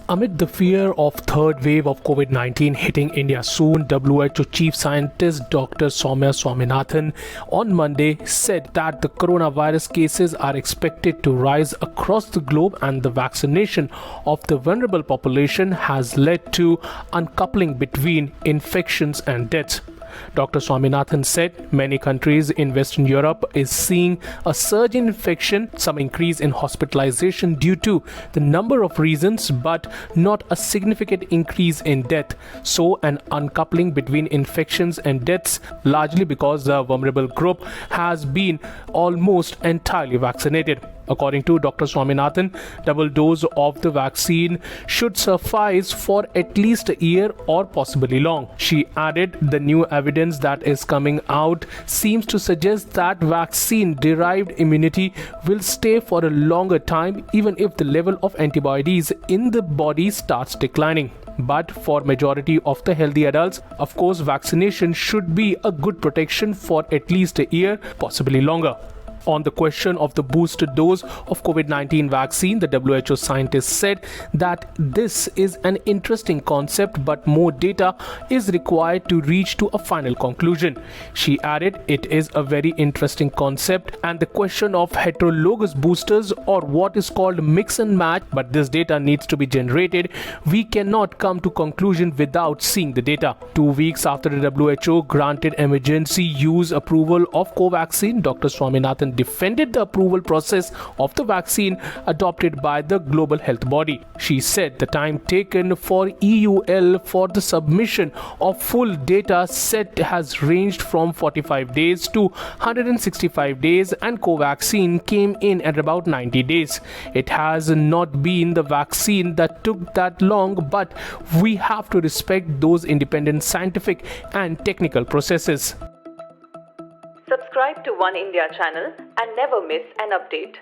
Amid the fear of third wave of COVID-19 hitting India soon, WHO Chief Scientist Dr. Soumya Swaminathan on Monday said that the coronavirus cases are expected to rise across the globe and the vaccination of the vulnerable population has led to uncoupling between infections and deaths. Dr. Swaminathan said many countries in Western Europe is seeing a surge in infection, some increase in hospitalization due to the number of reasons, but not a significant increase in death. So an uncoupling between infections and deaths, largely because the vulnerable group has been almost entirely vaccinated. According to Dr. Swaminathan, double dose of the vaccine should suffice for at least a year or possibly long. She added, the new evidence that is coming out seems to suggest that vaccine-derived immunity will stay for a longer time even if the level of antibodies in the body starts declining. But for majority of the healthy adults, of course, vaccination should be a good protection for at least a year, possibly longer. On the question of the booster dose of COVID-19 vaccine, the WHO scientist said that this is an interesting concept, but more data is required to reach to a final conclusion. She added, it is a very interesting concept and the question of heterologous boosters or what is called mix and match, but this data needs to be generated. We cannot come to conclusion without seeing the data. 2 weeks after the WHO granted emergency use approval of Covaxin, Dr. Swaminathan defended the approval process of the vaccine adopted by the global health body. She said the time taken for EUL for the submission of full data set has ranged from 45 days to 165 days and Covaxin came in at about 90 days. It has not been the vaccine that took that long, but we have to respect those independent scientific and technical processes. Subscribe to Oneindia channel and never miss an update.